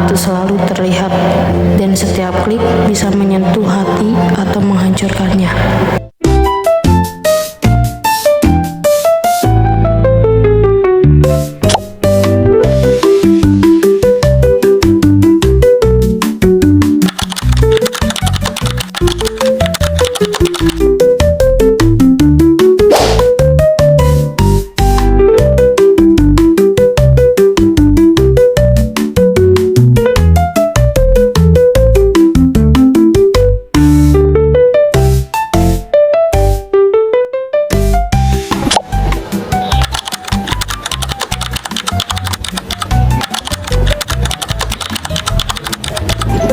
itu selalu terlihat, dan setiap klik bisa menyentuh hati atau menghancurkannya.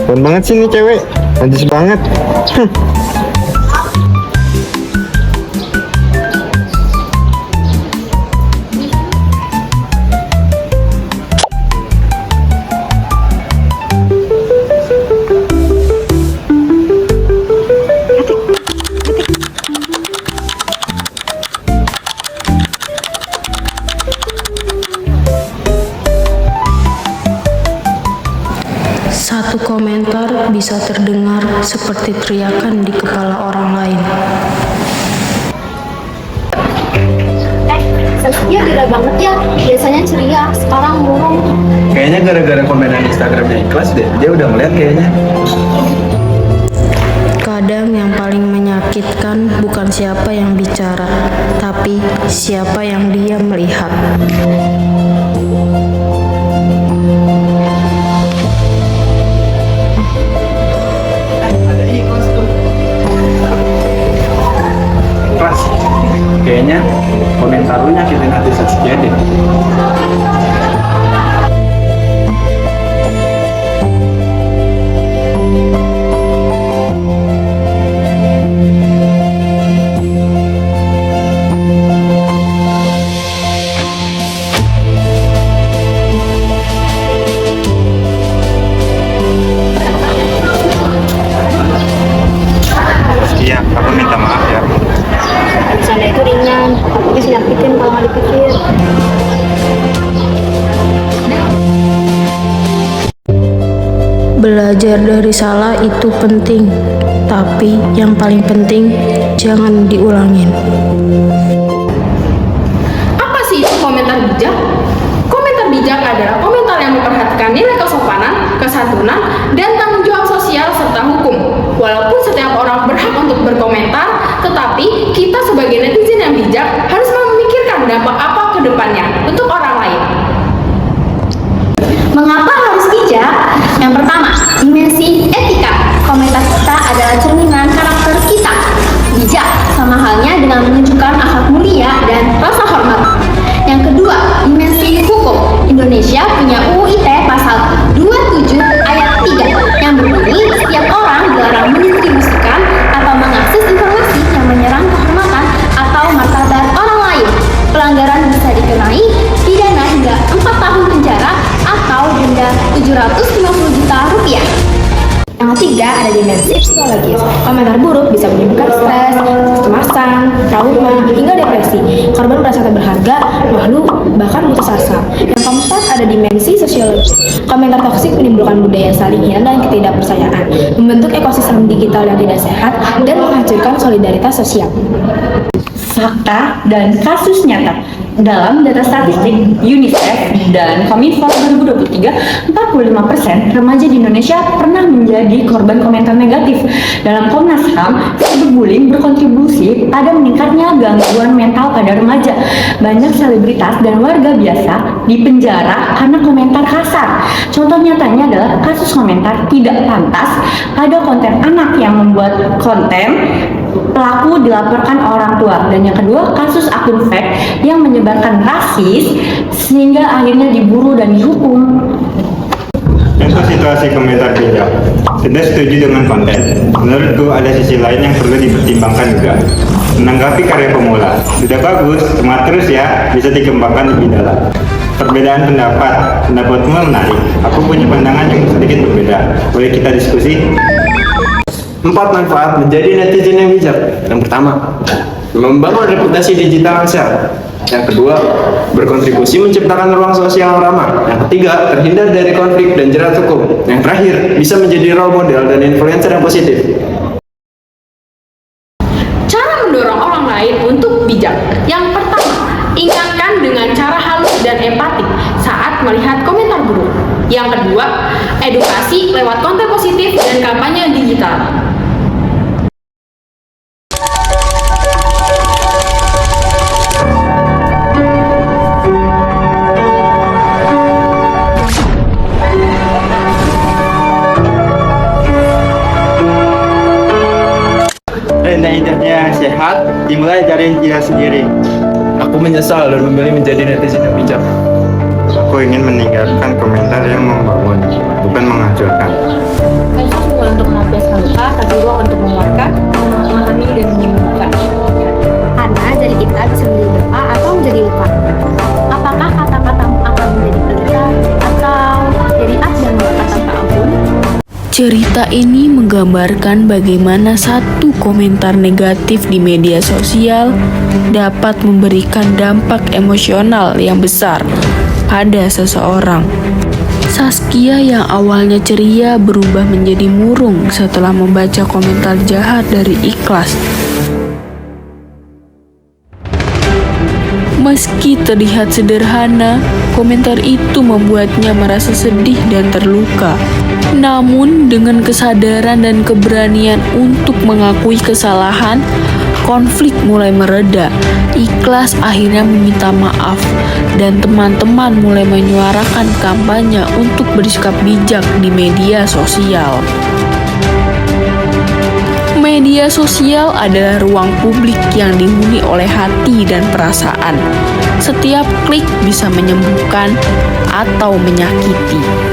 Keren banget sih nih cewek, najis banget. Satu komentar bisa terdengar seperti teriakan di kepala orang lain. Saskia gila banget ya, biasanya ceria, sekarang murung. Kayaknya gara-gara komenan Instagramnya Ikhlas deh, dia udah ngeliat kayaknya. Kadang yang paling menyakitkan bukan siapa yang bicara, tapi siapa yang dia melihat. Ada Ikhlas tuh. Ikhlas, kayaknya komentar lu nyakitin hati Saskia deh. Iya, aku minta maaf ya. Bercanda itu ringan, tapi bisa nyakitin kalau nggak dipikir. Belajar dari salah itu penting, tapi yang paling penting jangan diulangin. Apa sih itu komentar bijak? Komentar bijak adalah komentar yang memperhatikan nilai kesopanan, kesantunan, dan tanggung jawab sosial serta hukum. Walaupun setiap orang berhak untuk berkomentar, tetapi kita sebagai netizen yang bijak harus memikirkan dampak apa ke depannya untuk orang lain. Mengapa harus bijak? Yang pertama, dimensi etika. Komentar kita adalah cerminan karakter kita. Bijak sama halnya dengan menunjukkan akhlak mulia dan rasa hormat. Yang kedua, dimensi hukum. Indonesia punya UU ITE pasal 27 ayat 3 yang berbunyi setiap orang dilarang mendistribusikan atau mengakses informasi yang menyerang kehormatan atau martabat orang lain. Pelanggaran bisa dikenai pidana hingga 4 tahun penjara atau denda 750 juta rupiah. Yang ketiga, ada dimensi psikologis. Komentar buruk bisa menimbulkan stres, kecemasan, trauma, hingga depresi. Korban merasa tak berharga, malu, bahkan putus asa. Yang keempat, ada dimensi sosiologis. Komentar toksik menimbulkan budaya saling hina dan ketidakpercayaan, membentuk ekosistem digital yang tidak sehat, dan menghancurkan solidaritas sosial. Fakta dan kasus nyata. Dalam data statistik UNICEF dan Kominfo 2023, 45% remaja di Indonesia pernah menjadi korban komentar negatif. Dalam Komnas HAM, cyberbullying berkontribusi pada meningkatnya gangguan mental pada remaja. Banyak selebritas dan warga biasa dipenjara karena komentar kasar. Contoh nyatanya adalah kasus komentar tidak pantas pada konten anak yang membuat konten pelaku dilaporkan orang tua, dan yang kedua kasus akun fake yang menyebarkan rasis sehingga akhirnya diburu dan dihukum. Contoh situasi komentar bijak. Tidak setuju dengan konten. Menurutku ada sisi lain yang perlu dipertimbangkan juga. Menanggapi karya pemula. Sudah bagus, semangat terus ya, bisa dikembangkan lebih dalam. Perbedaan pendapatmu menarik. Aku punya pandangan yang sedikit berbeda. Boleh kita diskusi? 4 manfaat menjadi netizen yang bijak. Yang pertama, membangun reputasi digital yang sehat. Yang kedua, berkontribusi menciptakan ruang sosial yang ramah. Yang ketiga, terhindar dari konflik dan jerat hukum. Yang terakhir, bisa menjadi role model dan influencer yang positif. Cara mendorong orang lain untuk bijak. Yang pertama, ingatkan dengan cara halus dan empatik saat melihat komentar buruk. Yang kedua, edukasi lewat konten positif dan kampanye digital. Hidupnya sehat dimulai dari diri sendiri. Aku menyesal dan memilih menjadi netizen yang bijak. Aku ingin meninggalkan komentar yang membangun, bukan menghancurkan. Kasus bukan untuk melampiaskan luka, tapi ruang untuk menguatkan, memahami dan menyembuhkan. Karena dari kita bisa menjadi doa atau menjadi luka. Apakah kata-katamu akan menjadi pelita atau jadi as dan melekat tanpa ampun? Cerita ini menggambarkan bagaimana satu komentar negatif di media sosial dapat memberikan dampak emosional yang besar pada seseorang. Saskia yang awalnya ceria berubah menjadi murung setelah membaca komentar jahat dari Ikhlas. Meski terlihat sederhana, komentar itu membuatnya merasa sedih dan terluka. Namun, dengan kesadaran dan keberanian untuk mengakui kesalahan, konflik mulai mereda. Ikhlas akhirnya meminta maaf, dan teman-teman mulai menyuarakan kampanye untuk bersikap bijak di media sosial. Media sosial adalah ruang publik yang dihuni oleh hati dan perasaan. Setiap klik bisa menyembuhkan atau menyakiti.